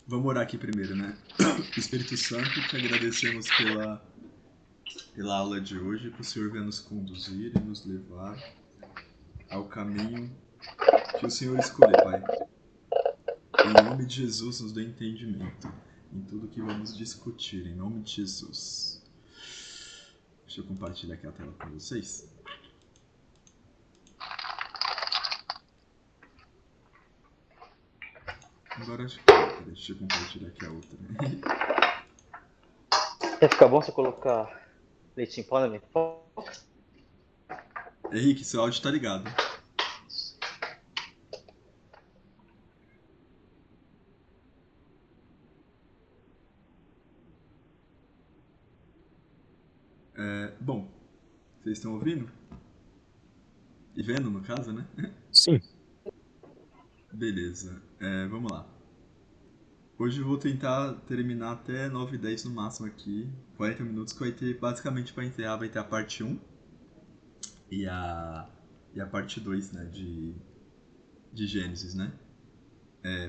Vamos orar aqui primeiro, né? Espírito Santo, te agradecemos pela aula de hoje, que o Senhor venha nos conduzir e nos levar ao caminho que o Senhor escolher, Pai. Em nome de Jesus, nos dê entendimento em tudo que vamos discutir, em nome de Jesus. Deixa eu compartilhar aqui a tela com vocês. Agora acho que... Deixa eu compartilhar aqui a outra. Quer ficar bom se eu colocar leite em pó na minha foca? Henrique, seu áudio tá ligado. Bom, vocês estão ouvindo? E vendo, no caso, né? Sim. Beleza, vamos lá. Hoje eu vou tentar terminar até 9h10 no máximo aqui. 40 minutos que vai ter, basicamente para encerrar, vai ter a parte 1 e a parte 2, né, de Gênesis, né?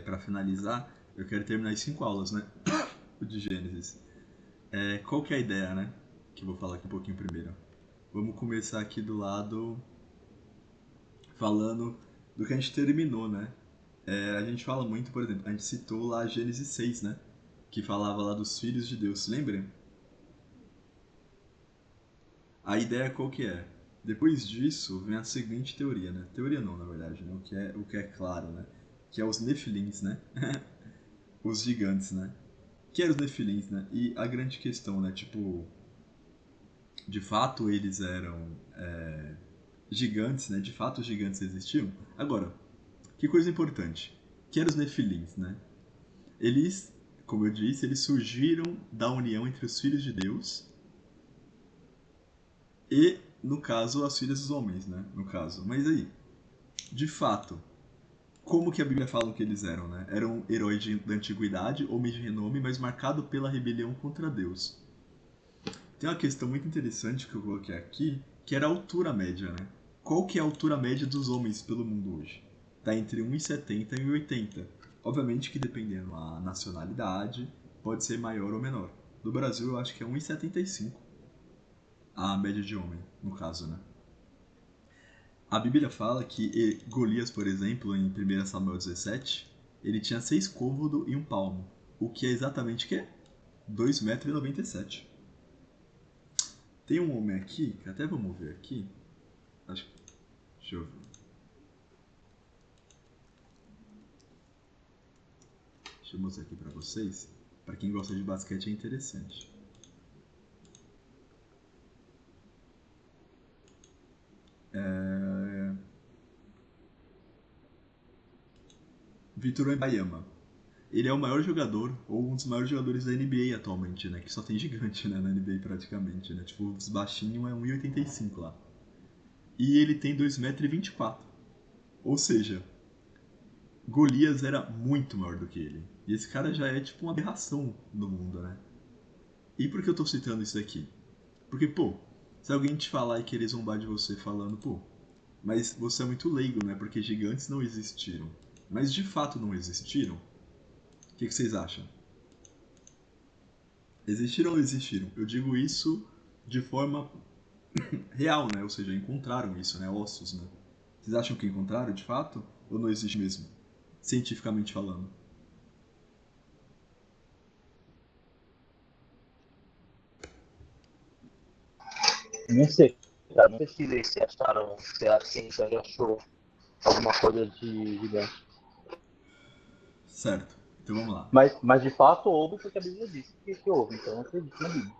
Para finalizar, eu quero terminar as 5 aulas, né, de Gênesis. Qual que é a ideia, né, que eu vou falar aqui um pouquinho primeiro. Vamos começar aqui do lado falando do que a gente terminou, né? A gente fala muito, por exemplo, a gente citou lá Gênesis 6, né? Que falava lá dos filhos de Deus, lembra? A ideia qual que é? Depois disso vem a seguinte teoria, né? Teoria não, na verdade, né? O que é claro, né? Que é os Nefilins, né? Os gigantes, né? Que eram os Nefilins, né? E a grande questão, né? Tipo, de fato eles eram gigantes, né? De fato os gigantes existiam. Agora, que coisa importante. Que eram os Nefilins, né? Eles, como eu disse, eles surgiram da união entre os filhos de Deus e, no caso, as filhas dos homens, né? No caso. Mas aí, de fato, como que a Bíblia fala que eles eram, né? Eram heróis da antiguidade, homens de renome, mas marcado pela rebelião contra Deus. Tem uma questão muito interessante que eu coloquei aqui, que era a altura média, né? Qual que é a altura média dos homens pelo mundo hoje? Tá entre 1,70 e 1,80. Obviamente que dependendo da nacionalidade, pode ser maior ou menor. Do Brasil eu acho que é 1,75 a média de homem, no caso, né? A Bíblia fala que Golias, por exemplo, em 1 Samuel 17, ele tinha 6 côvados e 1 palmo. O que é exatamente o quê? 2,97 m. Tem um homem aqui, que até vamos ver aqui. Acho que... Deixa eu ver. Deixa eu mostrar aqui pra vocês. Pra quem gosta de basquete é interessante. Vitor Wembanyama. Ele é o maior jogador, ou um dos maiores jogadores da NBA atualmente, né? Que só tem gigante, né? Na NBA praticamente, né? Tipo, os baixinhos é 1,85 lá. E ele tem 2,24 m. Ou seja, Golias era muito maior do que ele. E esse cara já é tipo uma aberração no mundo, né? E por que eu tô citando isso daqui? Porque, pô, se alguém te falar e querer zombar de você falando, pô, mas você é muito leigo, né? Porque gigantes não existiram. Mas de fato não existiram? O que vocês acham? Existiram ou não existiram? Eu digo isso de forma real, né? Ou seja, encontraram isso, né? Ossos, né? Vocês acham que encontraram de fato? Ou não existe mesmo? Cientificamente falando. Não sei, cara. Não pesquisei se acharam, se a ciência já achou alguma coisa de gigante. Certo. Então vamos lá. Mas de fato houve porque a Bíblia disse que houve, então eu acredito na Bíblia.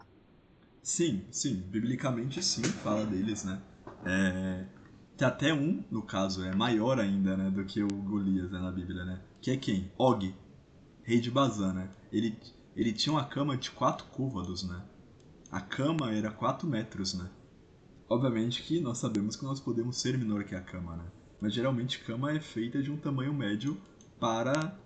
Sim, sim. Biblicamente sim, fala deles, né? Tem até um, no caso, é maior ainda, né? Do que o Golias, né, na Bíblia, né? Que é quem? Og, rei de Bazã, né? Ele tinha uma cama de 4 côvados, né? A cama era 4 metros, né? Obviamente que nós sabemos que nós podemos ser menor que a cama, né? Mas geralmente cama é feita de um tamanho médio para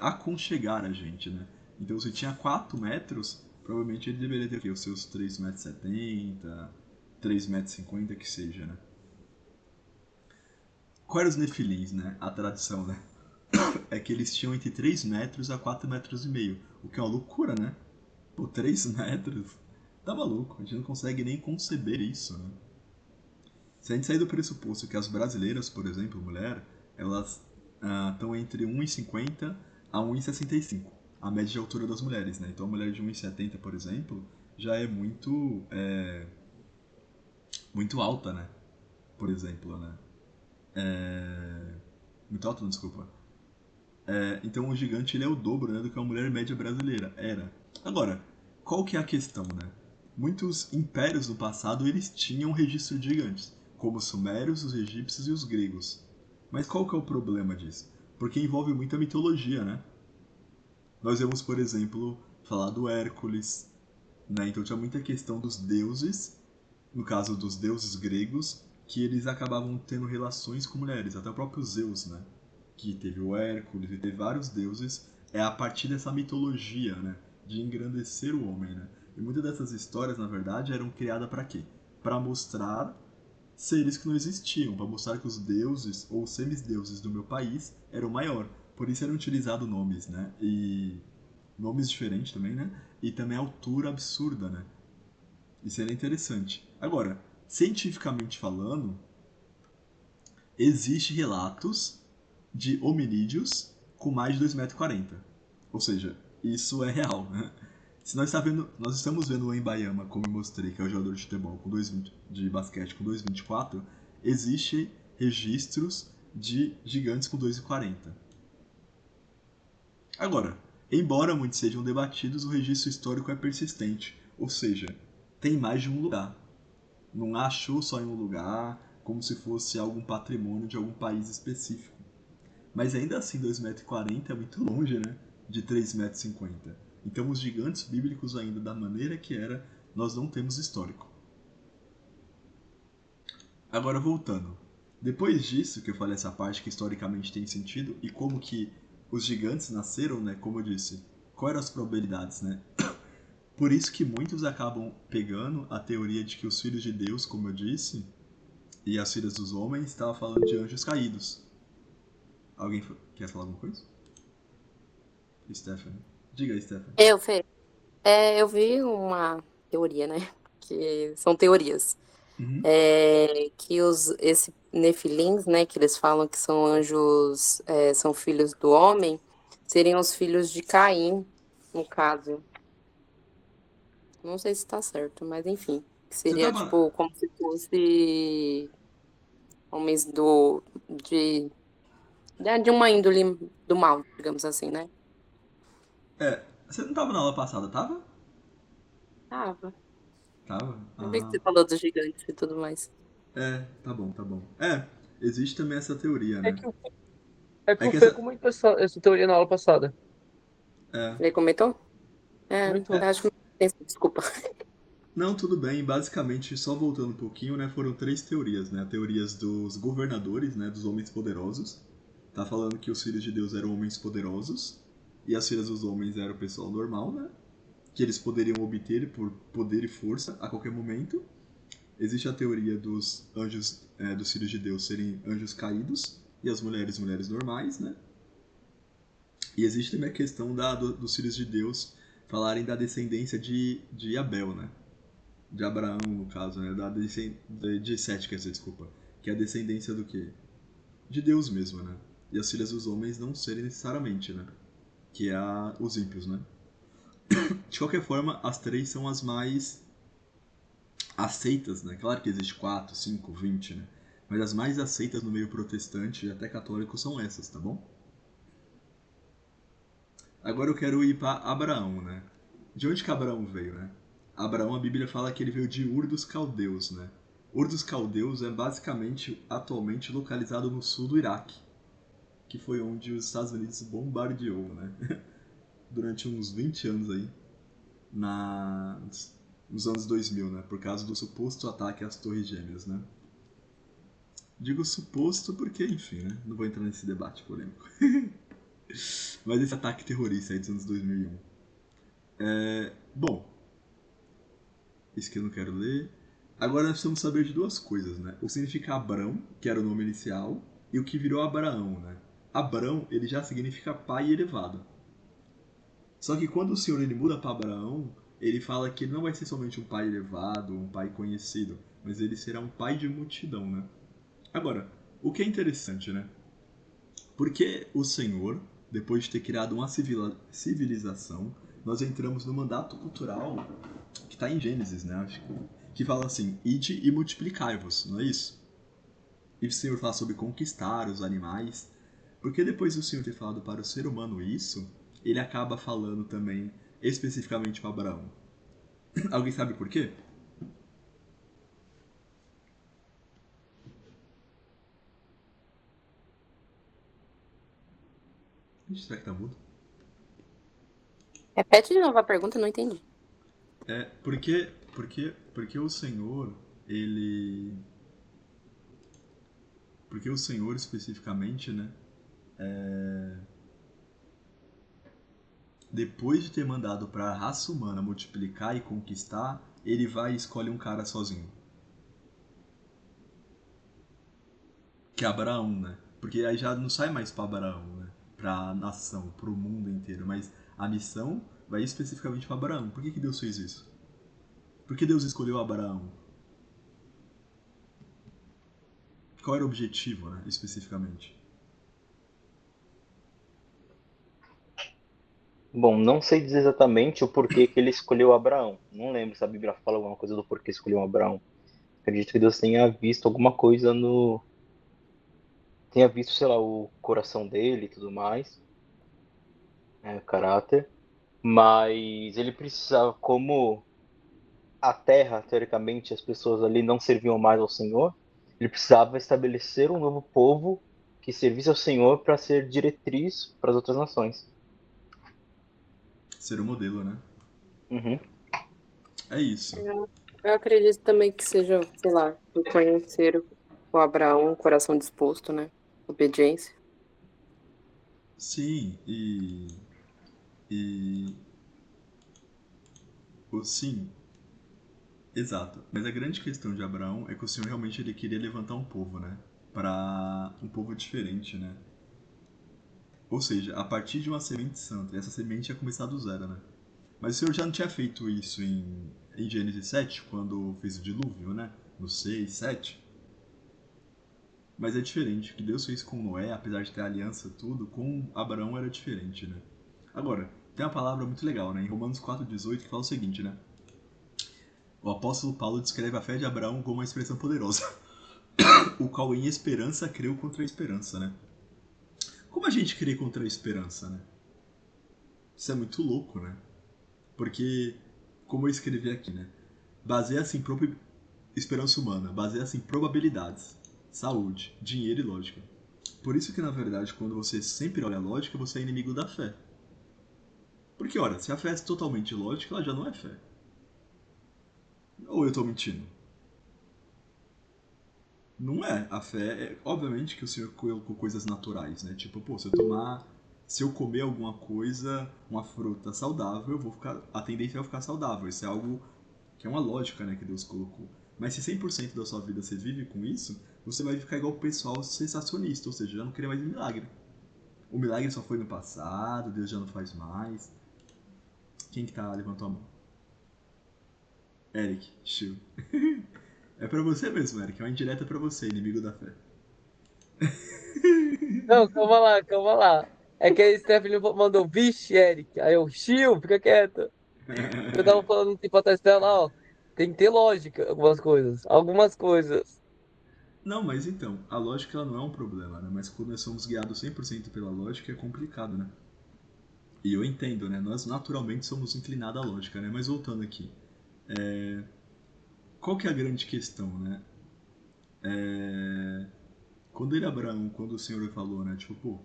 aconchegar a gente, né? Então se tinha 4 metros, provavelmente ele deveria ter os seus 3,70 m, 3,50 m, que seja, né? Quais eram os nefilins, né? A tradição, né? é que eles tinham entre 3 metros a 4 metros e meio. O que é uma loucura, né? Pô, 3 metros? Tá maluco, a gente não consegue nem conceber isso, né? Se a gente sair do pressuposto que as brasileiras, por exemplo, mulher, elas estão entre 1,50 a 1,65, a média de altura das mulheres, né? Então a mulher de 1,70, por exemplo, já é muito alta, né? Por exemplo, né? Muito alta, não, desculpa. Então o gigante ele é o dobro, né, do que a mulher média brasileira era. Agora, qual que é a questão, né? Muitos impérios do passado eles tinham registro de gigantes, como os sumérios, os egípcios e os gregos. Mas qual que é o problema disso? Porque envolve muita mitologia, né? Nós vemos, por exemplo, falar do Hércules, né? Então tinha muita questão dos deuses, no caso dos deuses gregos, que eles acabavam tendo relações com mulheres, até o próprio Zeus, né? Que teve o Hércules e teve vários deuses, é a partir dessa mitologia, né? De engrandecer o homem, né? E muitas dessas histórias, na verdade, eram criadas para quê? Para mostrar seres que não existiam, para mostrar que os deuses ou semideuses do meu país eram maior. Por isso eram utilizados nomes, né? E nomes diferentes também, né? E também a altura absurda, né? Isso era interessante. Agora, cientificamente falando, existem relatos de hominídeos com mais de 2,40 m. Ou seja, isso é real, né? Se nós estamos vendo o Embayama, como eu mostrei, que é o jogador de futebol com 2,20 de basquete com 2,24, existem registros de gigantes com 2,40. Agora, embora muitos sejam debatidos, o registro histórico é persistente, ou seja, tem mais de um lugar. Não achou só em um lugar, como se fosse algum patrimônio de algum país específico. Mas ainda assim, 2,40 m é muito longe, né? De 3,50 m. Então, os gigantes bíblicos, ainda da maneira que era, nós não temos histórico. Agora, voltando. Depois disso, que eu falei essa parte que historicamente tem sentido, e como que os gigantes nasceram, né? Como eu disse, quais eram as probabilidades, né? Por isso que muitos acabam pegando a teoria de que os filhos de Deus, como eu disse, e as filhas dos homens, estavam falando de anjos caídos. Alguém quer falar alguma coisa? Stephanie. Diga aí, Stephanie. Fê, eu vi uma teoria, né? Que são teorias. Uhum. Que esse Nefilins, né? Que eles falam que são anjos, são filhos do homem, seriam os filhos de Caim, no caso. Não sei se tá certo, mas enfim. Que Você seria, tava. tipo, como se fosse homens de uma índole do mal, digamos assim, né? Você não tava na aula passada, tava? Tava. Tava? Eu vi que Ah. você falou dos gigantes e tudo mais. Tá bom, tá bom. Existe também essa teoria, É né? que, é que É o que Fê essa. comentou essa teoria na aula passada. É. Ele comentou? Comentou. Acho que desculpa. Não, tudo bem. Basicamente, só voltando um pouquinho, né? Foram três teorias, né? Teorias dos governadores, né? Dos homens poderosos. Tá falando que os filhos de Deus eram homens poderosos. E as filhas dos homens eram o pessoal normal, né? Que eles poderiam obter por poder e força a qualquer momento. Existe a teoria dos anjos, dos filhos de Deus serem anjos caídos e as mulheres, mulheres normais, né? E existe também a questão dos filhos de Deus falarem da descendência de Abel, né? De Abraão, no caso, né? De Sete, quer dizer, desculpa. Que é a descendência do quê? De Deus mesmo, né? E as filhas dos homens não serem necessariamente, né? Que é os ímpios, né? De qualquer forma, as três são as mais aceitas, né? Claro que existe 4, 5, 20, né? Mas as mais aceitas no meio protestante e até católico são essas, tá bom? Agora eu quero ir para Abraão, né? De onde que Abraão veio, né? Abraão, a Bíblia fala que ele veio de Ur dos Caldeus, né? Ur dos Caldeus é basicamente atualmente localizado no sul do Iraque, que foi onde os Estados Unidos bombardeou, né? Durante uns 20 anos aí, nos anos 2000, né? Por causa do suposto ataque às Torres Gêmeas, né? Digo suposto porque, enfim, né? Não vou entrar nesse debate polêmico. Mas esse ataque terrorista aí dos anos 2001. Bom, isso que eu não quero ler. Agora nós precisamos saber de duas coisas, né? O que significa Abrão, que era o nome inicial, e o que virou Abraão, né? Abrão, ele já significa pai elevado. Só que quando o Senhor ele muda para Abraão, ele fala que ele não vai ser somente um pai elevado, um pai conhecido, mas ele será um pai de multidão, né? Agora, o que é interessante, né? Porque o Senhor, depois de ter criado uma civilização, nós entramos no mandato cultural que está em Gênesis, né? Acho que fala assim: ide e multiplicai-vos, não é isso? E o Senhor fala sobre conquistar os animais. Porque depois do Senhor ter falado para o ser humano isso, ele acaba falando também especificamente para Abraão. Alguém sabe por quê? Ixi, será que tá mudo? Repete de novo a pergunta, não entendi. Porque o Senhor, ele. Porque o Senhor especificamente, né? Depois de ter mandado para a raça humana multiplicar e conquistar, ele vai e escolhe um cara sozinho. Que é Abraão, né? Porque aí já não sai mais para Abraão, né? Para a nação, para o mundo inteiro, mas a missão vai especificamente para Abraão. Por que Deus fez isso? Por que Deus escolheu Abraão? Qual era o objetivo, né, especificamente? Bom, não sei dizer exatamente o porquê que ele escolheu Abraão. Não lembro se a Bíblia fala alguma coisa do porquê escolheu Abraão. Acredito que Deus tenha visto alguma coisa no. Tenha visto, sei lá, o coração dele e tudo mais, o caráter. Mas ele precisava, como a terra, teoricamente, as pessoas ali não serviam mais ao Senhor, ele precisava estabelecer um novo povo que servisse ao Senhor para ser diretriz para as outras nações. Ser o modelo, né? Uhum. É isso. Eu acredito também que seja, sei lá, reconhecer o Abraão, um coração disposto, né? Obediência. Sim, e sim, exato. Mas a grande questão de Abraão é que o Senhor realmente ele queria levantar um povo, né? Para um povo diferente, né? Ou seja, a partir de uma semente santa. E essa semente ia começar do zero, né? Mas o Senhor já não tinha feito isso em Gênesis 7, quando fez o dilúvio, né? No 6, 7. Mas é diferente. O que Deus fez com Noé, apesar de ter aliança tudo, com Abraão era diferente, né? Agora, tem uma palavra muito legal, né? Em Romanos 4,18 que fala o seguinte, né? O apóstolo Paulo descreve a fé de Abraão como uma expressão poderosa, o qual em esperança creu contra a esperança, né? Como a gente crê contra a esperança, né? Isso é muito louco, né? Porque, como eu escrevi aqui, né? Baseia-se em esperança humana, baseia-se em probabilidades, saúde, dinheiro e lógica. Por isso que, na verdade, quando você sempre olha a lógica, você é inimigo da fé. Porque, ora, se a fé é totalmente lógica, ela já não é fé. Ou eu estou mentindo? Não é. A fé é. Obviamente que o Senhor colocou coisas naturais, né? Tipo, pô, se eu tomar. Se eu comer alguma coisa, uma fruta saudável, eu vou ficar. A tendência é ficar saudável. Isso é algo que é uma lógica, né, que Deus colocou. Mas se 100% da sua vida você vive com isso, você vai ficar igual o pessoal sensacionista, ou seja, já não queria mais milagre. O milagre só foi no passado, Deus já não faz mais. Quem que tá levantou a mão? Eric, chill. É pra você mesmo, Eric. É uma indireta pra você, inimigo da fé. Não, calma lá, calma lá. É que a Stephanie mandou, vixe, Eric. Aí eu, chill, fica quieto. Eu tava falando, tipo, a Testela, ó, tem que ter lógica, algumas coisas. Algumas coisas. Não, mas então, a lógica ela não é um problema, né? Mas quando nós somos guiados 100% pela lógica é complicado, né? E eu entendo, né? Nós naturalmente somos inclinados à lógica, né? Mas voltando aqui, qual que é a grande questão, né? Quando ele Abraão, quando o Senhor falou, né? Tipo, pô,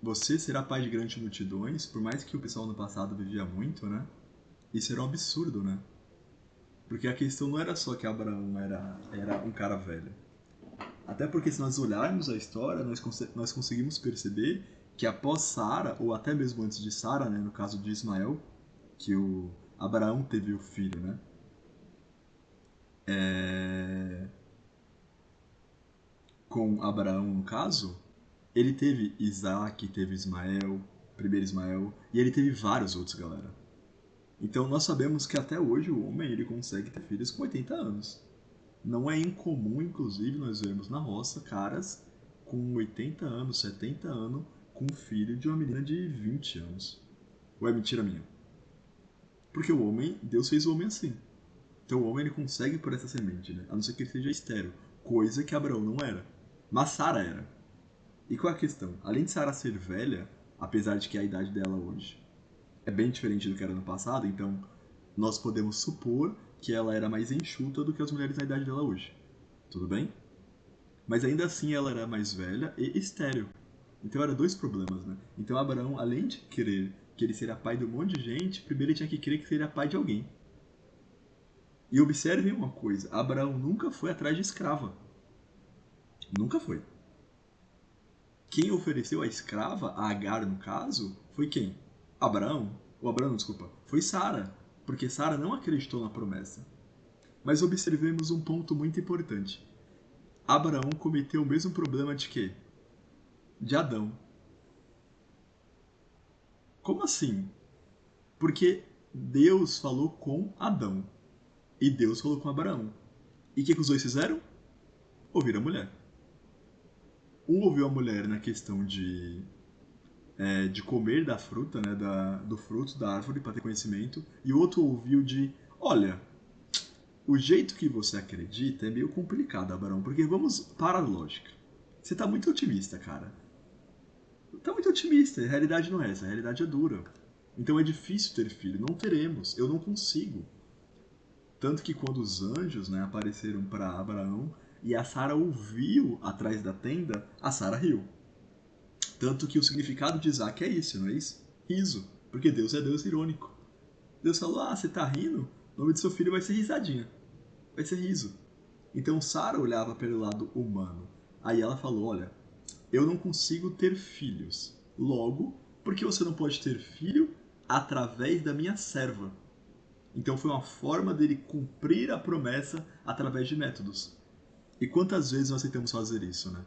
você será pai de grandes multidões, por mais que o pessoal no passado vivia muito, né? Isso era um absurdo, né? Porque a questão não era só que Abraão era um cara velho. Até porque se nós olharmos a história, nós conseguimos perceber que após Sara, ou até mesmo antes de Sara, né, no caso de Ismael, que o Abraão teve o filho, né? Com Abraão, no caso, Ele teve Isaac, teve Ismael, primeiro Ismael, e ele teve vários outros, galera. Então nós sabemos que até hoje o homem ele consegue ter filhos com 80 anos. Não é incomum, inclusive, nós vemos na roça caras com 80 anos, 70 anos, com um filho de uma menina de 20 anos. Ou é mentira minha? Porque o homem, Deus fez o homem assim. Então o homem ele consegue por essa semente, né? A não ser que ele seja estéril, coisa que Abraão não era. Mas Sara era. E qual é a questão? Além de Sara ser velha, apesar de que a idade dela hoje é bem diferente do que era no passado, então nós podemos supor que ela era mais enxuta do que as mulheres na idade dela hoje. Tudo bem? Mas ainda assim ela era mais velha e estéril. Então eram dois problemas, né? Então Abraão, além de crer que ele seria pai de um monte de gente, primeiro ele tinha que crer que seria pai de alguém. E observem uma coisa, Abraão nunca foi atrás de escrava. Nunca foi. Quem ofereceu a escrava, a Agar no caso, foi quem? Abraão. Ou Abraão, desculpa. Foi Sara. Porque Sara não acreditou na promessa. Mas observemos um ponto muito importante. Abraão cometeu o mesmo problema de quê? De Adão. Como assim? Porque Deus falou com Adão. E Deus falou com Abraão. E o que os dois fizeram? Ouviram a mulher. Um ouviu a mulher na questão de comer da fruta, né, do fruto da árvore para ter conhecimento, e o outro ouviu de, olha, o jeito que você acredita é meio complicado, Abraão, porque vamos para a lógica. Você tá muito otimista, cara. Tá muito otimista, a realidade não é essa, a realidade é dura. Então é difícil ter filho, não teremos, eu não consigo. Tanto que quando os anjos, né, apareceram para Abraão e a Sara ouviu atrás da tenda, a Sara riu. Tanto que o significado de Isaac é isso, não é isso? Riso. Porque Deus é Deus irônico. Deus falou, você tá rindo? O nome do seu filho vai ser risadinha. Vai ser riso. Então Sara olhava pelo lado humano. Aí ela falou, olha, eu não consigo ter filhos. Logo, por que você não pode ter filho através da minha serva? Então foi uma forma dele cumprir a promessa através de métodos. E quantas vezes nós tentamos fazer isso, né?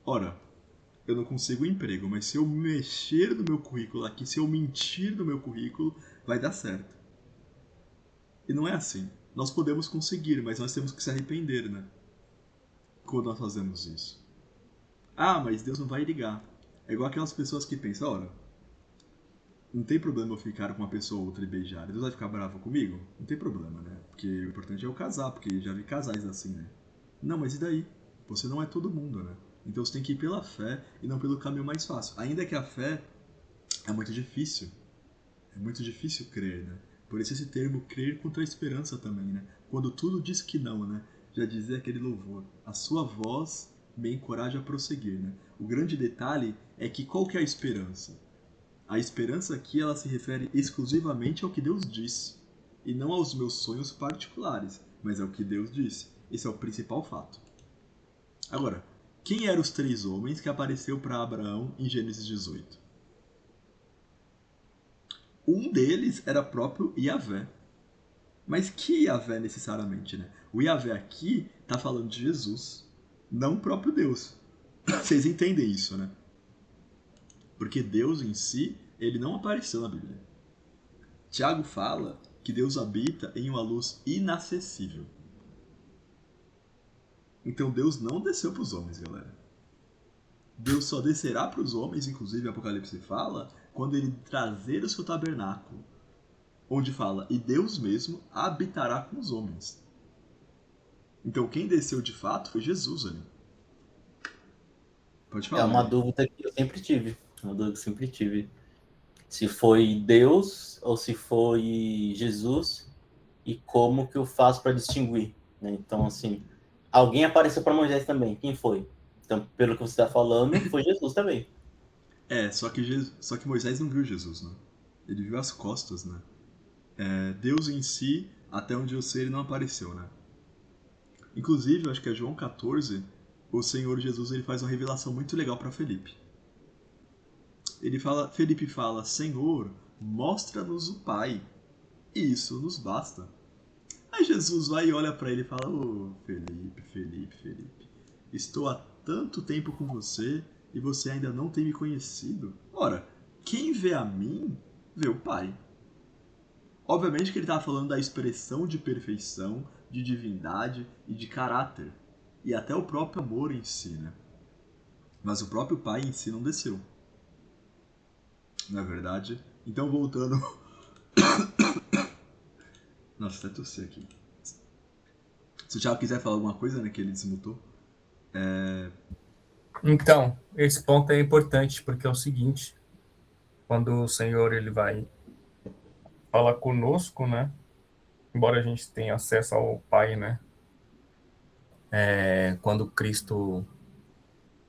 Ora, eu não consigo um emprego, mas se eu mexer no meu currículo aqui, se eu mentir no meu currículo, vai dar certo. E não é assim. Nós podemos conseguir, mas nós temos que se arrepender, né? Quando nós fazemos isso. Mas Deus não vai ligar. É igual aquelas pessoas que pensam, ora, não tem problema eu ficar com uma pessoa ou outra e beijar. Deus vai ficar bravo comigo? Não tem problema, né? Porque o importante é eu casar, porque já vi casais assim, né? Não, mas e daí? Você não é todo mundo, né? Então você tem que ir pela fé e não pelo caminho mais fácil. Ainda que a fé é muito difícil. É muito difícil crer, né? Por isso esse termo crer contra a esperança também, né? Quando tudo diz que não, né? Já dizia aquele louvor. A sua voz me encoraja a prosseguir, né? O grande detalhe é que qual que é a esperança? A esperança aqui ela se refere exclusivamente ao que Deus disse. E não aos meus sonhos particulares, mas ao que Deus disse. Esse é o principal fato. Agora, quem eram os três homens que apareceu para Abraão em Gênesis 18? Um deles era próprio Yahvé. Mas que Yahvé necessariamente, né? O Yahvé aqui está falando de Jesus, não o próprio Deus. Vocês entendem isso, né? Porque Deus em si, ele não apareceu na Bíblia. Tiago fala que Deus habita em uma luz inacessível. Então Deus não desceu para os homens, galera. Deus só descerá para os homens, inclusive Apocalipse fala, quando ele trazer o seu tabernáculo. Onde fala, e Deus mesmo habitará com os homens. Então quem desceu de fato foi Jesus ali. Pode falar. É uma dúvida que eu sempre tive. Uma dúvida que eu sempre tive. Se foi Deus ou se foi Jesus e como que eu faço para distinguir, né? Então, assim, alguém apareceu para Moisés também. Quem foi? Então, pelo que você está falando, foi Jesus também. Só que Moisés não viu Jesus, né? Ele viu as costas, né? Deus em si, até onde eu sei, ele não apareceu, né? Inclusive, eu acho que é João 14, o Senhor Jesus ele faz uma revelação muito legal para Felipe. Felipe fala, Senhor, mostra-nos o Pai. E isso nos basta. Aí Jesus vai e olha para ele e fala, Felipe, estou há tanto tempo com você e você ainda não tem me conhecido? Ora, quem vê a mim, vê o Pai. Obviamente que ele estava falando da expressão de perfeição, de divindade e de caráter. E até o próprio amor em si, né? Mas o próprio Pai em si não desceu. Não é verdade? Então, voltando... Nossa, até tossi aqui. Se o Thiago quiser falar alguma coisa, né, que ele desmutou. Então, esse ponto é importante, porque é o seguinte, quando o Senhor ele vai falar conosco, né, embora a gente tenha acesso ao Pai, né, quando Cristo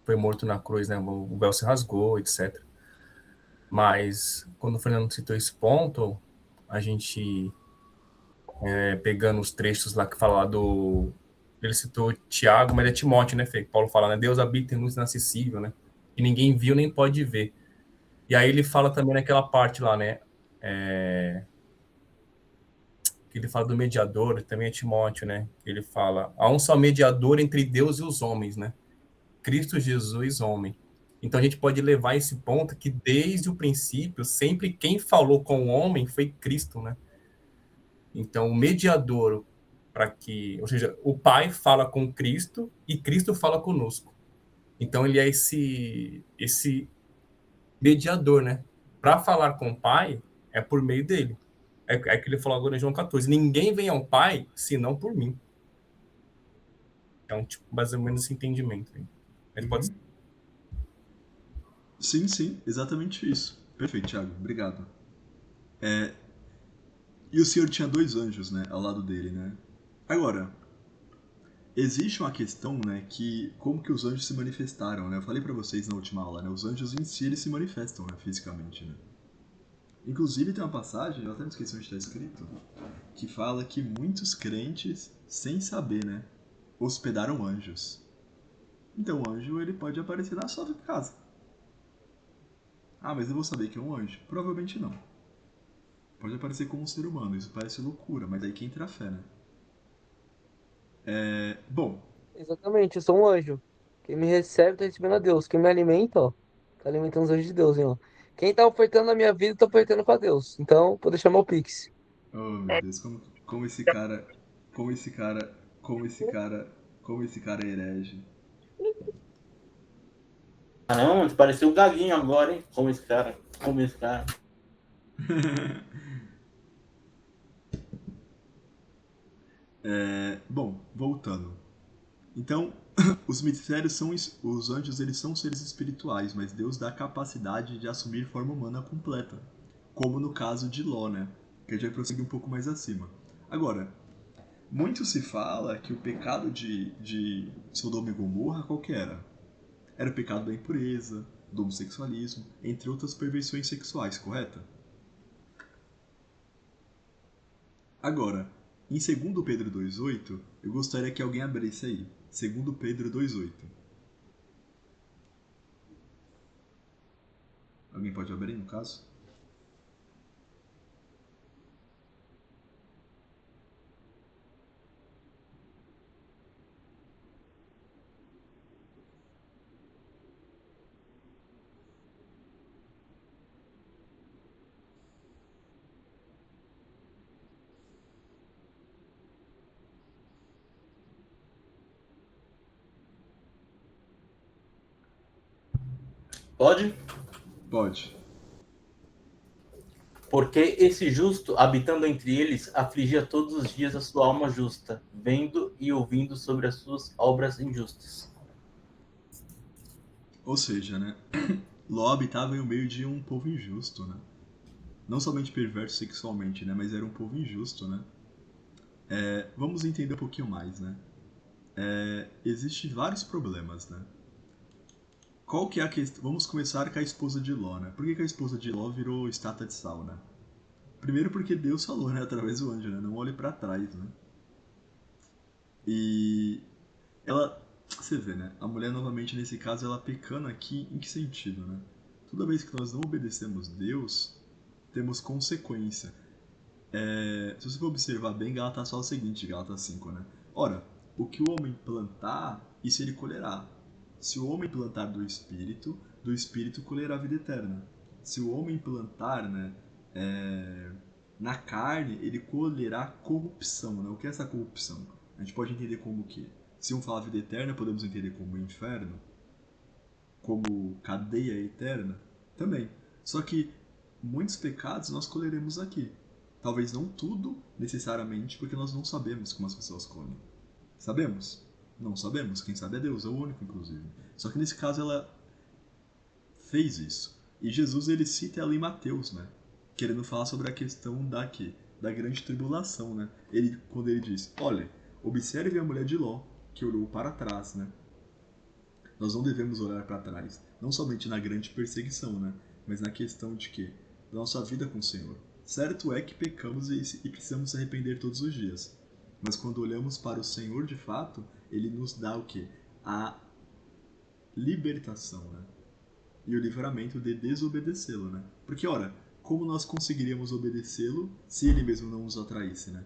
foi morto na cruz, né, o véu se rasgou, etc. Mas, quando o Fernando citou esse ponto, a gente, pegando os trechos lá que fala do... Ele citou Tiago, mas é Timóteo, né, Fê? Paulo fala, né, Deus habita em luz inacessível, né, que ninguém viu nem pode ver. E aí ele fala também naquela parte lá, né, que ele fala do mediador, também é Timóteo, né, que ele fala, há um só mediador entre Deus e os homens, né, Cristo Jesus, homem. Então a gente pode levar esse ponto que desde o princípio, sempre quem falou com o homem foi Cristo, né? Então o mediador para que, ou seja, o Pai fala com Cristo e Cristo fala conosco. Então ele é esse mediador, né? Para falar com o Pai é por meio dele. É que ele falou agora em João 14. Ninguém vem ao Pai senão por mim. Então, tipo, mais ou menos esse entendimento. Ele pode ser. Sim, sim, exatamente isso. Perfeito, Thiago. Obrigado. E o Senhor tinha 2 anjos, né, ao lado dele, né? Agora, existe uma questão, né, que como que os anjos se manifestaram, né? Eu falei pra vocês na última aula, né? Os anjos em si, eles se manifestam, né, fisicamente, né? Inclusive tem uma passagem, eu até não esqueci onde está escrito, que fala que muitos crentes, sem saber, né, hospedaram anjos. Então o anjo, ele pode aparecer na sua casa. Ah, mas eu vou saber que é um anjo? Provavelmente não. Pode aparecer como um ser humano, isso parece loucura, mas aí que entra a fé, né? Bom, Exatamente, eu sou um anjo. Quem me recebe tá recebendo a Deus. Quem me alimenta, ó, tá alimentando os anjos de Deus, hein, ó. Quem tá ofertando na minha vida, tá ofertando pra Deus. Então, vou deixar meu Pix. oh meu Deus, como esse cara, como esse cara, como esse cara é herege. Caramba, pareceu um gaguinho agora, hein? Como esse cara. Como esse cara. Bom, voltando. Então, os mistérios são os anjos, eles são seres espirituais, mas Deus dá a capacidade de assumir forma humana completa, como no caso de Ló, né? Que a gente vai prosseguir um pouco mais acima. Agora, muito se fala que o pecado de Sodoma e Gomorra qual que era? Era o pecado da impureza, do homossexualismo, entre outras perversões sexuais, correta? Agora, em 2 Pedro 2,8, eu gostaria que alguém abrisse aí. 2 Pedro 2,8. Alguém pode abrir, no caso? Pode? Pode. Porque esse justo, habitando entre eles, afligia todos os dias a sua alma justa, vendo e ouvindo sobre as suas obras injustas. Ou seja, né? Ló habitava em meio de um povo injusto, né? Não somente perverso sexualmente, né? Mas era um povo injusto, né? Vamos entender um pouquinho mais, né? Existem vários problemas, né? Qual que é a questão? Vamos começar com a esposa de Ló, né? Por que a esposa de Ló virou estátua de sal, né? Primeiro porque Deus falou, né? Através do anjo, né? Não olhe pra trás, né? E ela... Você vê, né? A mulher, novamente, nesse caso, ela pecando aqui em que sentido, né? Toda vez que nós não obedecemos Deus, temos consequência. Se você for observar bem, Gálatas fala o seguinte, Gálatas 5, né? Ora, o que o homem plantar, isso ele colherá. se o homem plantar do Espírito colherá a vida eterna. Se o homem plantar, né, na carne, ele colherá corrupção, né? O que é essa corrupção? A gente pode entender como o quê? Se um fala vida eterna, podemos entender como inferno, como cadeia eterna, também. Só que muitos pecados nós colheremos aqui. Talvez não tudo, necessariamente, porque nós não sabemos como as pessoas colhem. Sabemos? Não sabemos. Quem sabe é Deus, é o único, inclusive. Só que nesse caso ela fez isso. E Jesus, ele cita ela em Mateus, né? Querendo falar sobre a questão da grande tribulação, né? Quando ele diz, olha, observe a mulher de Ló, que olhou para trás, né? Nós não devemos olhar para trás, não somente na grande perseguição, né? Mas na questão de quê? Da nossa vida com o Senhor. Certo é que pecamos e precisamos se arrepender todos os dias. Mas quando olhamos para o Senhor de fato, ele nos dá o quê? A libertação, né? E o livramento de desobedecê-lo, né? Porque, ora, como nós conseguiríamos obedecê-lo se ele mesmo não nos atraísse, né?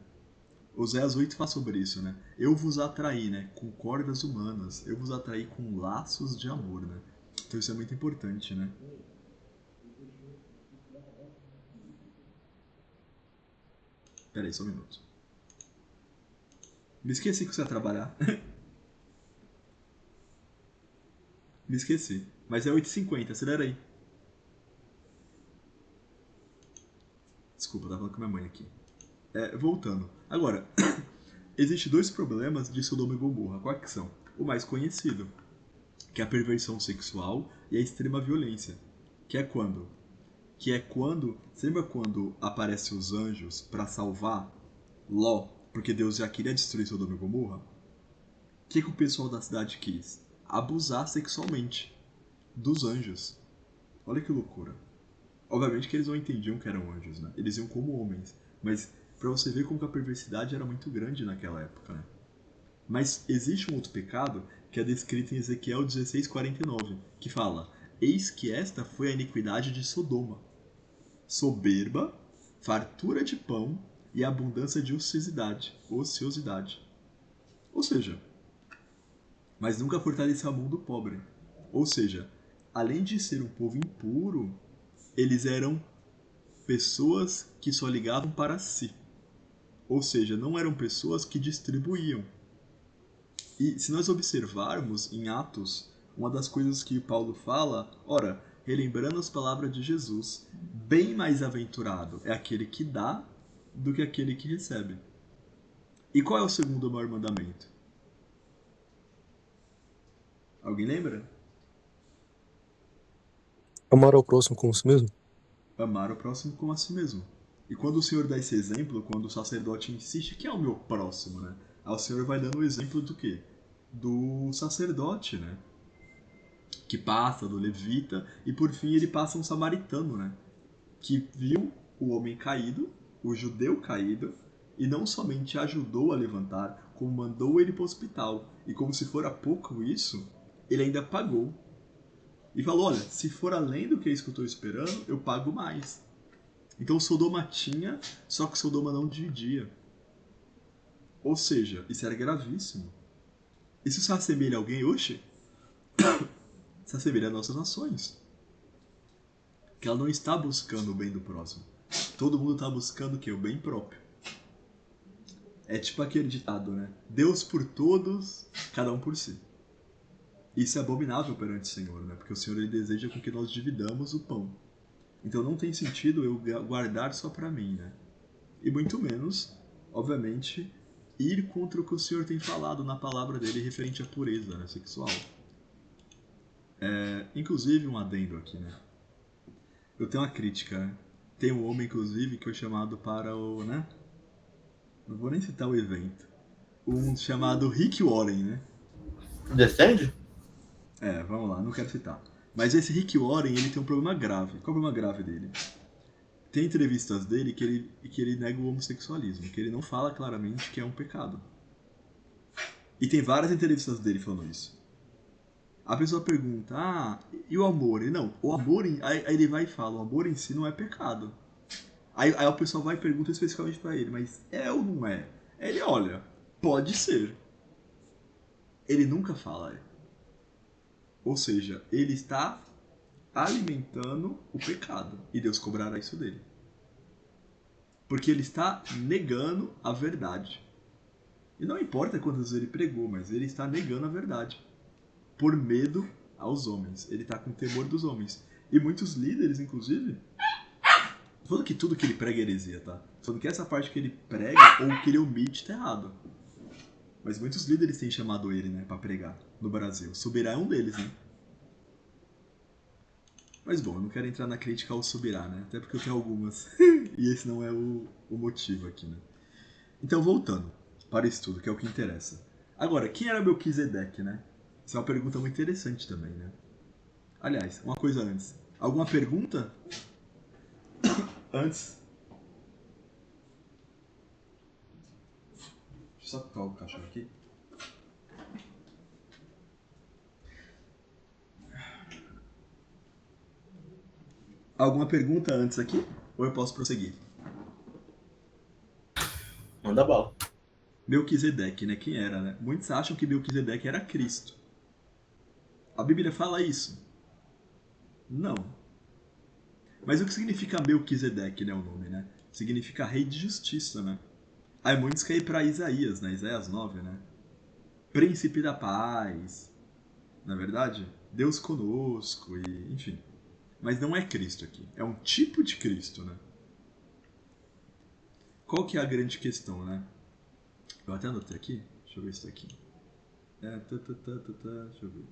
Oséias 8 fala sobre isso, né? Eu vos atraí, né? Com cordas humanas. Eu vos atraí com laços de amor, né? Então isso é muito importante, né? Pera aí, só um minuto. Me esqueci que você ia trabalhar. Me esqueci. Mas é 8h50, acelera aí. Desculpa, tava falando com minha mãe aqui. Voltando. Agora, existem dois problemas de Sodoma e Gomorra. Quais que são? O mais conhecido, que é a perversão sexual e a extrema violência. Que é quando? Você lembra quando aparecem os anjos para salvar Ló, porque Deus já queria destruir Sodoma e Gomorra? O que o pessoal da cidade quis? Abusar sexualmente dos anjos. Olha que loucura. Obviamente que eles não entendiam que eram anjos, né? Eles iam como homens. Mas pra você ver como que a perversidade era muito grande naquela época, né? Mas existe um outro pecado que é descrito em Ezequiel 16:49, que fala: eis que esta foi a iniquidade de Sodoma. Soberba, fartura de pão e abundância de ociosidade. Ou seja, mas nunca fortaleceu a mão do pobre. Ou seja, além de ser um povo impuro, eles eram pessoas que só ligavam para si. Ou seja, não eram pessoas que distribuíam. E se nós observarmos em Atos, uma das coisas que Paulo fala, ora, relembrando as palavras de Jesus, bem mais aventurado é aquele que dá do que aquele que recebe. E qual é o segundo maior mandamento? Alguém lembra? Amar ao próximo como si mesmo? Amar o próximo como a si mesmo. E quando o Senhor dá esse exemplo, quando o sacerdote insiste, quem é o meu próximo, né? Aí o Senhor vai dando o exemplo do quê? Do sacerdote, né? Que passa, do levita, e por fim ele passa um samaritano, né? Que viu o homem caído, o judeu caído, e não somente ajudou a levantar, como mandou ele para o hospital. E como se fora pouco isso, ele ainda pagou. E falou, olha, se for além do que é isso que eu estou esperando, eu pago mais. Então Sodoma tinha, só que Sodoma não dividia. Ou seja, isso era gravíssimo. Isso se assemelha a alguém hoje? Se assemelha às nossas nações. Que ela não está buscando o bem do próximo. Todo mundo está buscando o quê? O bem próprio. É tipo aquele ditado, né? Deus por todos, cada um por si. Isso é abominável perante o Senhor, né? Porque o Senhor ele deseja com que nós dividamos o pão. Então não tem sentido eu guardar só para mim, né? E muito menos, obviamente, ir contra o que o Senhor tem falado na palavra dele referente à pureza, né, sexual. Inclusive, um adendo aqui, né? Eu tenho uma crítica, né? Tem um homem, inclusive, que foi chamado para o, né? Não vou nem citar o evento. Um chamado Rick Warren, né? Defende? Vamos lá, não quero citar. Mas esse Rick Warren, ele tem um problema grave. Qual é o problema grave dele? Tem entrevistas dele que ele nega o homossexualismo, que ele não fala claramente que é um pecado. E tem várias entrevistas dele falando isso. A pessoa pergunta, e o amor? Ele, não, o amor, aí ele vai e fala, o amor em si não é pecado. Aí o pessoal vai e pergunta especificamente pra ele, mas é ou não é? Ele, olha, pode ser. Ele nunca fala, Ou seja, ele está alimentando o pecado e Deus cobrará isso dele. Porque ele está negando a verdade. E não importa quantas vezes ele pregou, mas ele está negando a verdade. Por medo aos homens. Ele está com temor dos homens. E muitos líderes, inclusive, falando que tudo que ele prega é heresia, tá? Falando que essa parte que ele prega ou que ele omite tá errado. Mas muitos líderes têm chamado ele, né, pra pregar no Brasil. Subirá é um deles, né? Mas bom, eu não quero entrar na crítica ao Subirá, né? Até porque eu tenho algumas. E esse não é o motivo aqui, né? Então, voltando para o estudo, que é o que interessa. Agora, quem era Melquisedeque, né? Isso é uma pergunta muito interessante também, né? Aliás, uma coisa antes. Alguma pergunta? Antes? Deixa eu só tocar o cachorro aqui. Alguma pergunta antes aqui? Ou eu posso prosseguir? Manda bala. Melquisedeque, né? Quem era, né? Muitos acham que Melquisedeque era Cristo. A Bíblia fala isso? Não. Mas o que significa Melquisedeque, né? O nome, né? Significa rei de justiça, né? Aí muitos querem ir pra Isaías, né? Isaías 9, né? Príncipe da paz. Na verdade, Deus conosco e enfim. Mas não é Cristo aqui. É um tipo de Cristo, né? Qual que é a grande questão, né? Eu até anotei aqui. Deixa eu ver isso aqui. Deixa eu ver.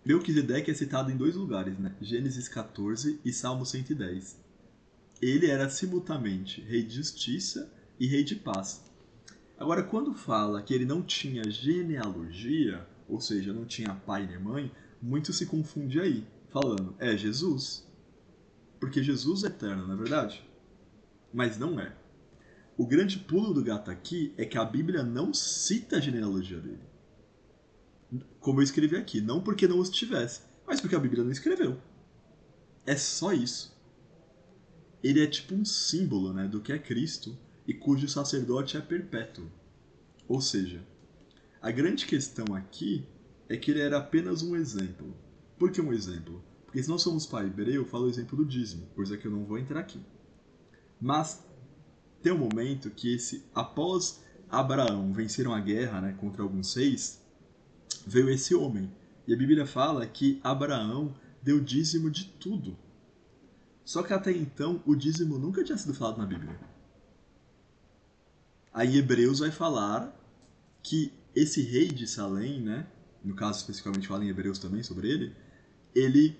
Melquisedeque é citado em dois lugares, né? Gênesis 14 e Salmo 110. Ele era simultaneamente rei de justiça e rei de paz. Agora, quando fala que ele não tinha genealogia, ou seja, não tinha pai nem mãe, muito se confunde aí, falando, é Jesus. Porque Jesus é eterno, não é verdade? Mas não é. O grande pulo do gato aqui é que a Bíblia não cita a genealogia dele. Como eu escrevi aqui, não porque não os tivesse, mas porque a Bíblia não escreveu. É só isso. Ele é tipo um símbolo, né, do que é Cristo e cujo sacerdote é perpétuo. Ou seja, a grande questão aqui é que ele era apenas um exemplo. Por que um exemplo? Porque se nós somos para hebreu, eu falo o exemplo do dízimo, coisa que eu não vou entrar aqui. Mas tem um momento que após Abraão venceram a guerra, né, contra alguns reis, veio esse homem. E a Bíblia fala que Abraão deu dízimo de tudo. Só que até então o dízimo nunca tinha sido falado na Bíblia. Aí Hebreus vai falar que esse rei de Salém, né, no caso especificamente fala em Hebreus também sobre ele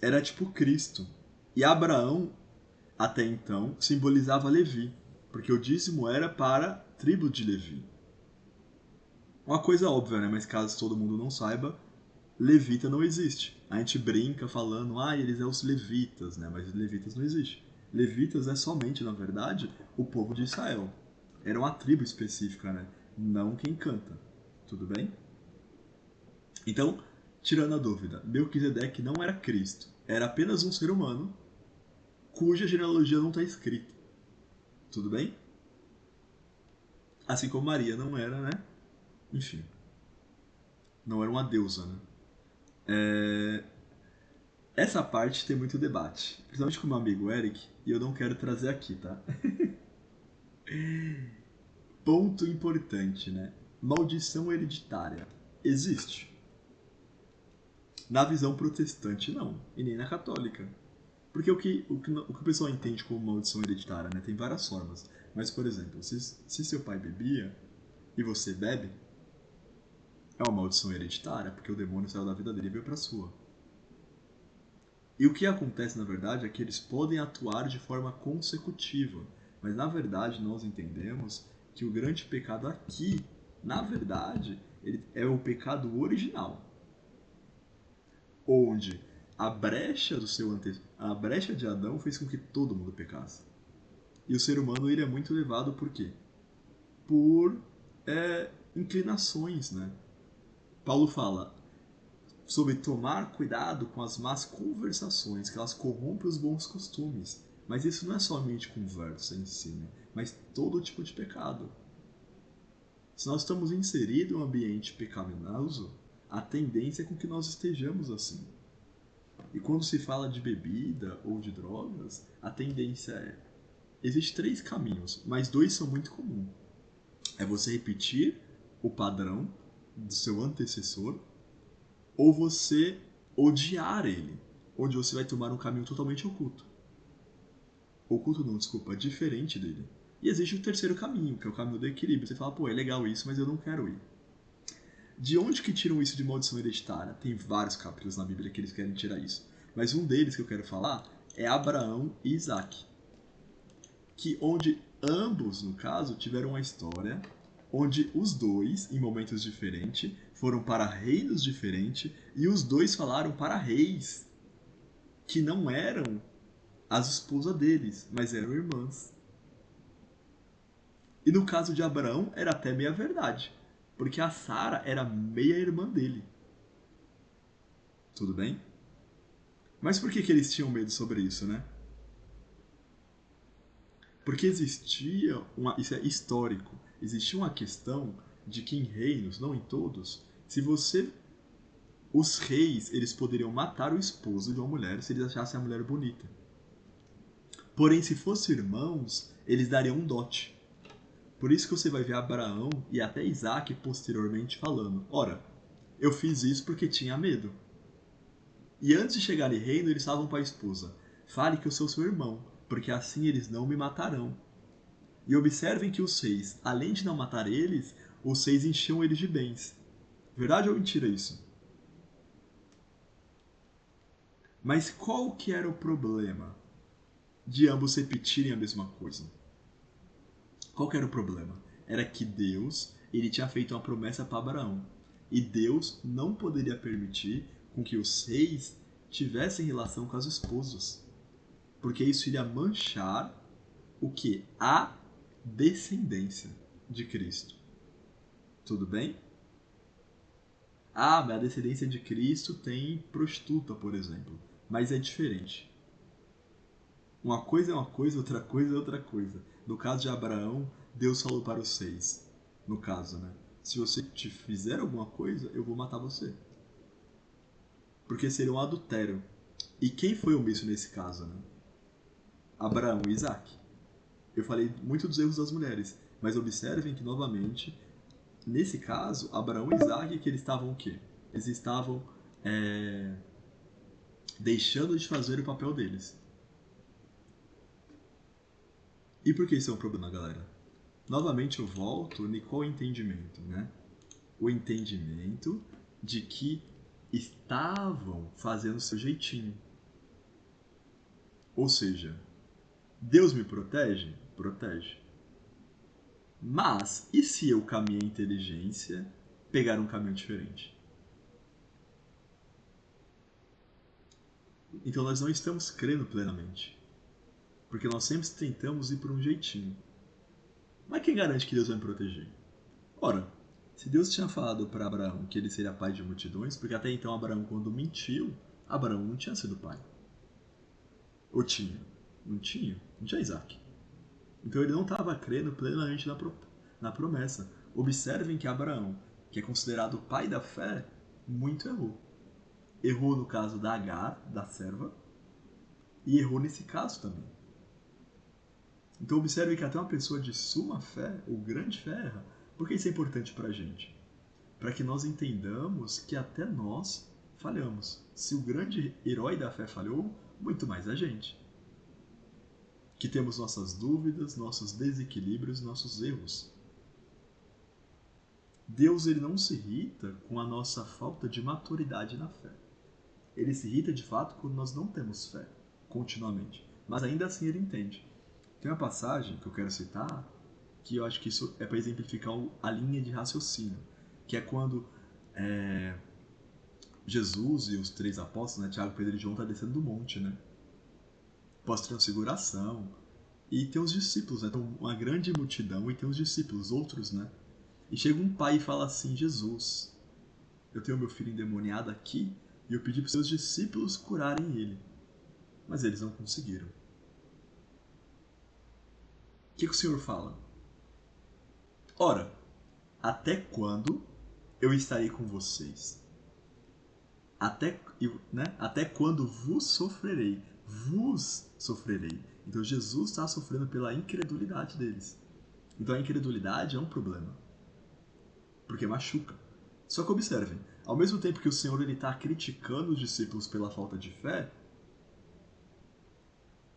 era tipo Cristo. E Abraão, até então, simbolizava Levi, porque o dízimo era para a tribo de Levi. Uma coisa óbvia, né, mas caso todo mundo não saiba, levita não existe. A gente brinca falando, eles são os levitas, né, mas os levitas não existe. Levitas é somente, na verdade, o povo de Israel. Era uma tribo específica, né? Não quem canta. Tudo bem? Então, tirando a dúvida, Melquisedeque não era Cristo. Era apenas um ser humano cuja genealogia não está escrita. Tudo bem? Assim como Maria não era, né? Enfim. Não era uma deusa, né? Essa parte tem muito debate. Principalmente com o meu amigo Eric, e eu não quero trazer aqui, tá? Ponto importante, né? Maldição hereditária. Existe? Na visão protestante, não. E nem na católica. Porque o que o pessoal entende como maldição hereditária, né? Tem várias formas. Mas, por exemplo, se seu pai bebia e você bebe, é uma maldição hereditária, porque o demônio saiu da vida dele e veio pra sua. E o que acontece, na verdade, é que eles podem atuar de forma consecutiva. Mas, na verdade, nós entendemos que o grande pecado aqui, na verdade, ele é o pecado original. Onde a brecha a brecha de Adão fez com que todo mundo pecasse. E o ser humano ele é muito levado por quê? Por inclinações, né? Paulo fala sobre tomar cuidado com as más conversações, que elas corrompem os bons costumes. Mas isso não é somente conversa em si, né? Mas todo tipo de pecado. Se nós estamos inseridos em um ambiente pecaminoso, a tendência é com que nós estejamos assim. E quando se fala de bebida ou de drogas, a tendência é... Existem 3 caminhos, mas 2 são muito comuns. É você repetir o padrão do seu antecessor, ou você odiar ele, onde você vai tomar um caminho totalmente oculto. Oculto não, desculpa, diferente dele. E existe o terceiro caminho, que é o caminho do equilíbrio. Você fala, pô, é legal isso, mas eu não quero ir. De onde que tiram isso de maldição hereditária? Tem vários capítulos na Bíblia que eles querem tirar isso. Mas um deles que eu quero falar é Abraão e Isaac. Que onde ambos, no caso, tiveram uma história onde os dois, em momentos diferentes, foram para reinos diferentes e os dois falaram para reis que não eram as esposas deles, mas eram irmãs. E no caso de Abraão, era até meia verdade, porque a Sara era meia irmã dele. Tudo bem? Mas por que eles tinham medo sobre isso, né? Porque existia isso é histórico, existia uma questão de que em reinos, não em todos, os reis, eles poderiam matar o esposo de uma mulher se eles achassem a mulher bonita. Porém, se fossem irmãos, eles dariam um dote. Por isso que você vai ver Abraão e até Isaac posteriormente falando, ora, eu fiz isso porque tinha medo. E antes de chegar em reino, eles falavam para a esposa, fale que eu sou seu irmão, porque assim eles não me matarão. E observem que os reis, além de não matar eles, os reis enchiam eles de bens. Verdade ou mentira isso? Mas qual que era o problema de ambos repetirem a mesma coisa? Qual que era o problema? Era que Deus, ele tinha feito uma promessa para Abraão. E Deus não poderia permitir com que os reis tivessem relação com as esposas. Porque isso iria manchar o que? A descendência de Cristo. Tudo bem? Ah, mas a descendência de Cristo tem prostituta, por exemplo. Mas é diferente. Uma coisa é uma coisa, outra coisa é outra coisa. No caso de Abraão, Deus falou para os 6. No caso, né? Se você te fizer alguma coisa, eu vou matar você. Porque seria um adultério. E quem foi omisso nesse caso, né? Abraão e Isaac. Eu falei muito dos erros das mulheres, mas observem que, novamente, nesse caso, Abraão e Isaac, que eles estavam o quê? Eles estavam deixando de fazer o papel deles. E por que isso é um problema, galera? Novamente eu volto em qual entendimento, né? O entendimento de que estavam fazendo o seu jeitinho. Ou seja, Deus me protege? Protege. Mas, e se eu, com a minha inteligência, pegar um caminho diferente? Então nós não estamos crendo plenamente. Porque nós sempre tentamos ir por um jeitinho. Mas quem garante que Deus vai me proteger? Ora, se Deus tinha falado para Abraão que ele seria pai de multidões, porque até então Abraão, quando mentiu, Abraão não tinha sido pai. Ou tinha? Não tinha. Não tinha Isaac. Então ele não estava crendo plenamente na promessa. Observem que Abraão, que é considerado o pai da fé, muito errou. Errou no caso da Agar, da serva, e errou nesse caso também. Então observe que até uma pessoa de suma fé, ou grande fé, erra. Por que isso é importante para a gente? Para que nós entendamos que até nós falhamos. Se o grande herói da fé falhou, muito mais a gente. Que temos nossas dúvidas, nossos desequilíbrios, nossos erros. Deus, ele não se irrita com a nossa falta de maturidade na fé. Ele se irrita de fato quando nós não temos fé, continuamente. Mas ainda assim ele entende. Tem uma passagem que eu quero citar, que eu acho que isso é para exemplificar a linha de raciocínio, que é quando Jesus e os 3 apóstolos, né, Tiago, Pedro e João, estão descendo do monte, né? Pós-transfiguração. E tem os discípulos, né? Tem uma grande multidão e tem os discípulos, outros, né? E chega um pai e fala assim, Jesus, eu tenho meu filho endemoniado aqui e eu pedi para os seus discípulos curarem ele. Mas eles não conseguiram. O que o Senhor fala? Ora, até quando eu estarei com vocês? Até quando vos sofrerei? Vos sofrerei. Então Jesus está sofrendo pela incredulidade deles. Então a incredulidade é um problema. Porque machuca. Só que observem, ao mesmo tempo que o Senhor está criticando os discípulos pela falta de fé,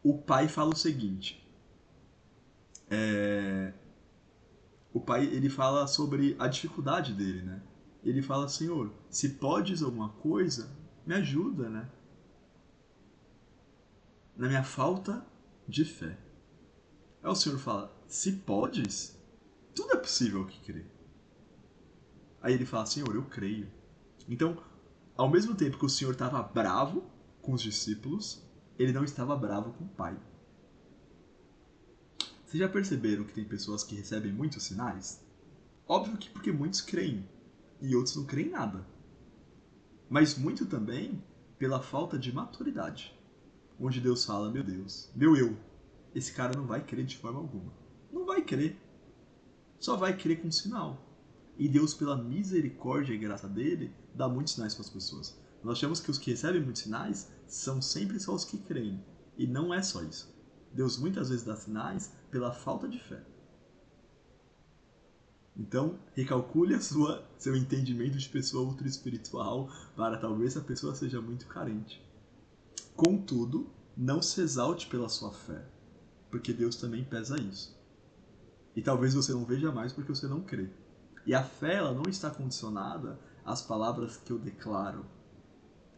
o pai fala o seguinte. O pai ele fala sobre a dificuldade dele, né? Ele fala, Senhor, se podes alguma coisa, me ajuda, né? Na minha falta de fé. Aí o Senhor fala, se podes, tudo é possível que crê. Aí ele fala, Senhor, eu creio. Então, ao mesmo tempo que o Senhor estava bravo com os discípulos, ele não estava bravo com o Pai. Vocês já perceberam que tem pessoas que recebem muitos sinais? Óbvio que porque muitos creem e outros não creem nada. Mas muito também pela falta de maturidade. Onde Deus fala, meu Deus, meu eu, esse cara não vai crer de forma alguma. Não vai crer. Só vai crer com sinal. E Deus, pela misericórdia e graça dele, dá muitos sinais para as pessoas. Nós achamos que os que recebem muitos sinais são sempre só os que creem. E não é só isso. Deus muitas vezes dá sinais pela falta de fé. Então, recalcule seu entendimento de pessoa ultra espiritual para talvez a pessoa seja muito carente. Contudo, não se exalte pela sua fé, porque Deus também pesa isso. E talvez você não veja mais porque você não crê. E a fé ela não está condicionada às palavras que eu declaro.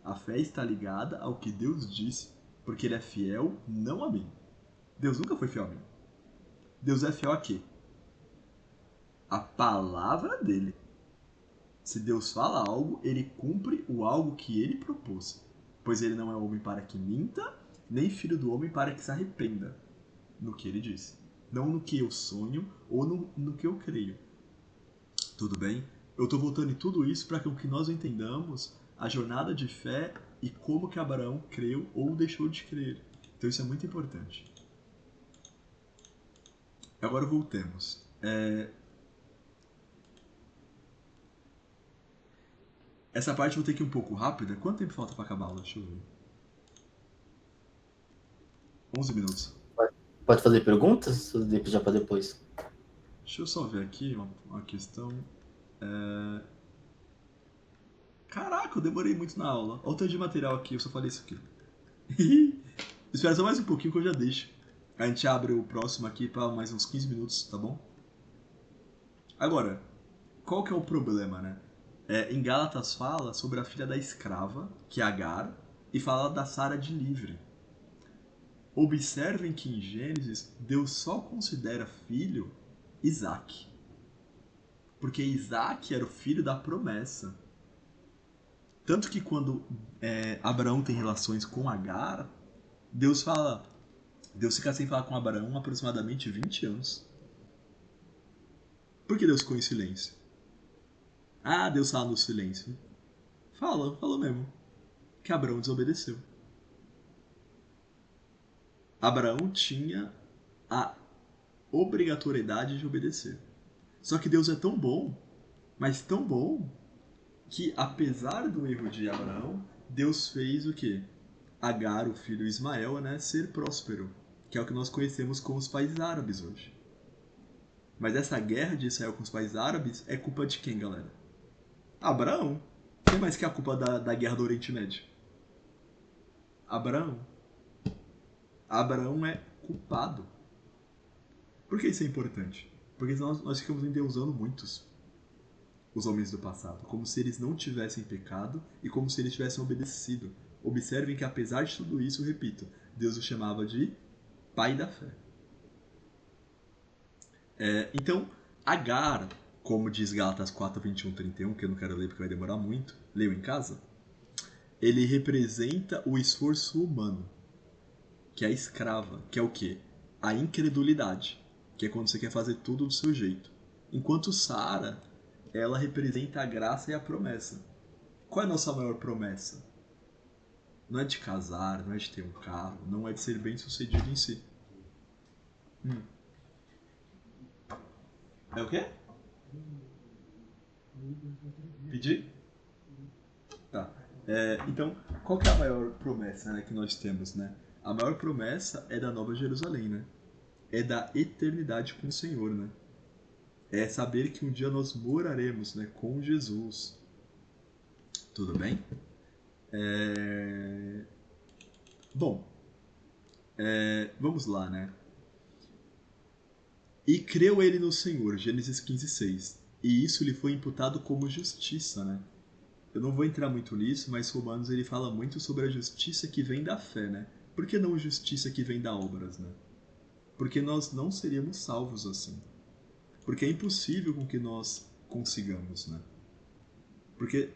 A fé está ligada ao que Deus disse, porque Ele é fiel não a mim. Deus nunca foi fiel a mim. Deus é fiel a quê? A palavra dele. Se Deus fala algo, Ele cumpre o algo que Ele propôs. Pois Ele não é homem para que minta, nem filho do homem para que se arrependa no que Ele disse. Não no que eu sonho ou no que eu creio. Tudo bem? Eu estou voltando em tudo isso para que nós entendamos a jornada de fé e como que Abraão creu ou deixou de crer. Então isso é muito importante. Agora voltemos. Essa parte eu vou ter que ir um pouco rápida. Quanto tempo falta para acabar a aula? Deixa eu ver. 11 minutos. Pode fazer perguntas? Ou já para depois? Deixa eu só ver aqui uma questão. Caraca, eu demorei muito na aula. Olha o tanto de material aqui, eu só falei isso aqui. Espera só mais um pouquinho que eu já deixo. A gente abre o próximo aqui para mais uns 15 minutos, tá bom? Agora, qual que é o problema, né? Em Gálatas fala sobre a filha da escrava, que é Agar, e fala da Sara de livre. Observem que em Gênesis, Deus só considera filho Isaac. Porque Isaac era o filho da promessa. Tanto que quando Abraão tem relações com Agar, Deus fica sem falar com Abraão aproximadamente 20 anos. Por que Deus ficou em silêncio? Ah, Deus fala no silêncio. Falou mesmo. Que Abraão desobedeceu. Abraão tinha a obrigatoriedade de obedecer. Só que Deus é tão bom, mas tão bom, que apesar do erro de Abraão, Deus fez o quê? Agar, o filho Ismael, né, ser próspero, que é o que nós conhecemos como os países árabes hoje. Mas essa guerra de Israel com os países árabes é culpa de quem, galera? Abraão. Quem mais que é a culpa da guerra do Oriente Médio? Abraão. Abraão é culpado. Por que isso é importante? Porque nós ficamos endeusando muitos os homens do passado, como se eles não tivessem pecado e como se eles tivessem obedecido. Observem que apesar de tudo isso, eu repito, Deus o chamava de pai da fé. Então, Agar, como diz Gálatas 4, 21, 31, que eu não quero ler porque vai demorar muito, leio em casa, ele representa o esforço humano, que é a escrava, que é o quê? A incredulidade, que é quando você quer fazer tudo do seu jeito. Enquanto Sara, ela representa a graça e a promessa. Qual é a nossa maior promessa? Não é de casar, não é de ter um carro, não é de ser bem sucedido em si. É o quê? Pedir? Tá. Então, qual que é a maior promessa, né, que nós temos, né? A maior promessa é da Nova Jerusalém, né? É da eternidade com o Senhor, né? É saber que um dia nós moraremos, né, com Jesus. Tudo bem? Bom, vamos lá, né? E creu ele no Senhor, Gênesis 15:6. E isso lhe foi imputado como justiça, né? Eu não vou entrar muito nisso, mas Romanos ele fala muito sobre a justiça que vem da fé, né? Por que não justiça que vem da obras, né? Porque nós não seríamos salvos assim. Porque é impossível com que nós consigamos, né? Porque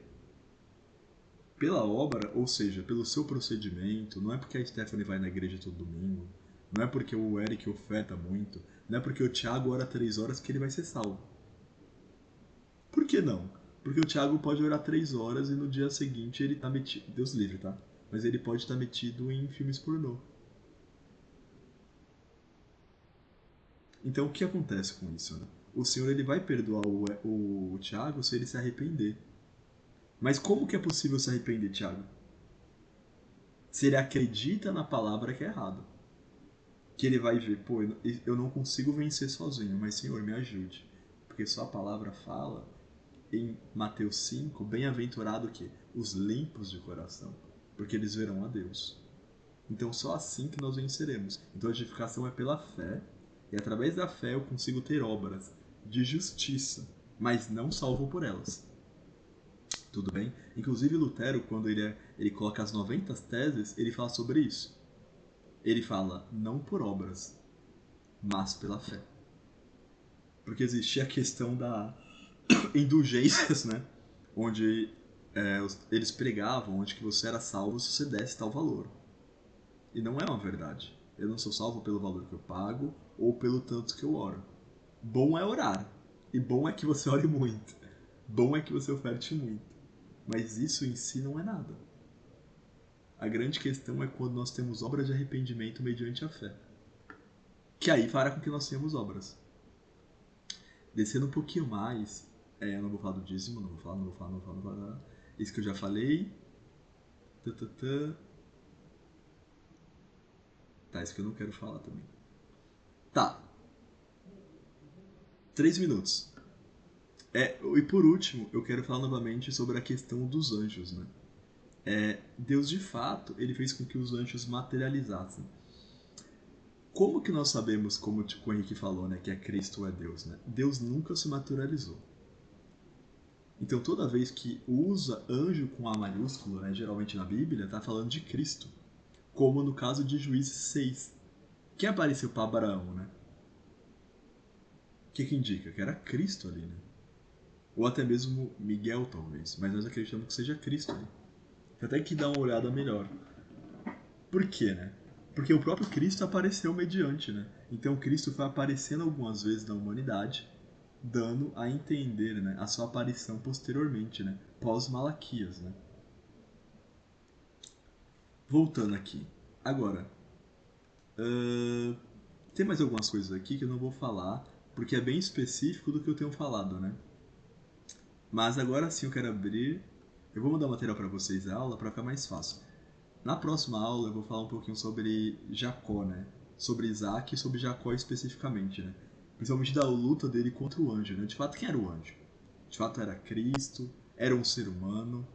pela obra, ou seja, pelo seu procedimento, não é porque a Stephanie vai na igreja todo domingo, não é porque o Eric oferta muito, não é porque o Thiago ora 3 horas que ele vai ser salvo. Por que não? Porque o Thiago pode orar 3 horas e no dia seguinte ele tá metido. Deus livre, tá? Mas ele pode estar metido em filmes pornô. Então o que acontece com isso, né? O Senhor ele vai perdoar o Thiago se ele se arrepender. Mas como que é possível se arrepender, Thiago? Se ele acredita na palavra que é errado. Que ele vai ver, pô, eu não consigo vencer sozinho, mas Senhor, me ajude. Porque só a palavra fala em Mateus 5, bem-aventurado que os limpos de coração, porque eles verão a Deus. Então só assim que nós venceremos. Então a justificação é pela fé, e através da fé eu consigo ter obras de justiça, mas não salvo por elas. Tudo bem? Inclusive Lutero, quando ele coloca as 90 teses, ele fala sobre isso. Ele fala, não por obras, mas pela fé. Porque existia a questão da indulgências, né? Onde eles pregavam onde que você era salvo se você desse tal valor. E não é uma verdade. Eu não sou salvo pelo valor que eu pago ou pelo tanto que eu oro. Bom é orar. E bom é que você ore muito. Bom é que você oferte muito. Mas isso em si não é nada. A grande questão é quando nós temos obras de arrependimento mediante a fé. Que aí fará com que nós tenhamos obras. Descendo um pouquinho mais, eu não vou falar do dízimo, não vou falar. Isso que eu já falei. Tá, isso que eu não quero falar também. Tá. 3 minutos. E por último, eu quero falar novamente sobre a questão dos anjos, né? Deus, de fato, ele fez com que os anjos materializassem. Como que nós sabemos, como o Henrique falou, né, que é Cristo é Deus, né? Deus nunca se materializou. Então, toda vez que usa anjo com A maiúsculo, né, geralmente na Bíblia, está falando de Cristo. Como no caso de Juízes 6. Quem apareceu para Abraão, né? O que indica? Que era Cristo ali, né? Ou até mesmo Miguel, talvez. Mas nós acreditamos que seja Cristo ali. Você tem que dar uma olhada melhor. Por quê, né? Porque o próprio Cristo apareceu mediante, né? Então Cristo foi aparecendo algumas vezes na humanidade, dando a entender, né, a sua aparição posteriormente, né? Pós-Malaquias, né? Voltando aqui. Agora, tem mais algumas coisas aqui que eu não vou falar, porque é bem específico do que eu tenho falado, né? Mas agora sim eu quero abrir. Eu vou mandar material para vocês a aula para ficar mais fácil. Na próxima aula eu vou falar um pouquinho sobre Jacó, né? Sobre Isaac e sobre Jacó especificamente, né? Principalmente da luta dele contra o anjo, né? De fato, quem era o anjo? De fato, era Cristo, era um ser humano.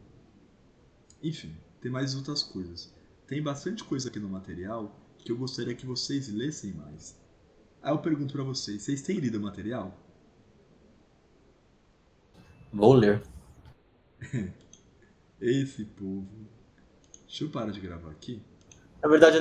Enfim, tem mais outras coisas. Tem bastante coisa aqui no material que eu gostaria que vocês lessem mais. Aí eu pergunto pra vocês, vocês têm lido o material? Vou ler. Esse povo. Deixa eu parar de gravar aqui. Na verdade,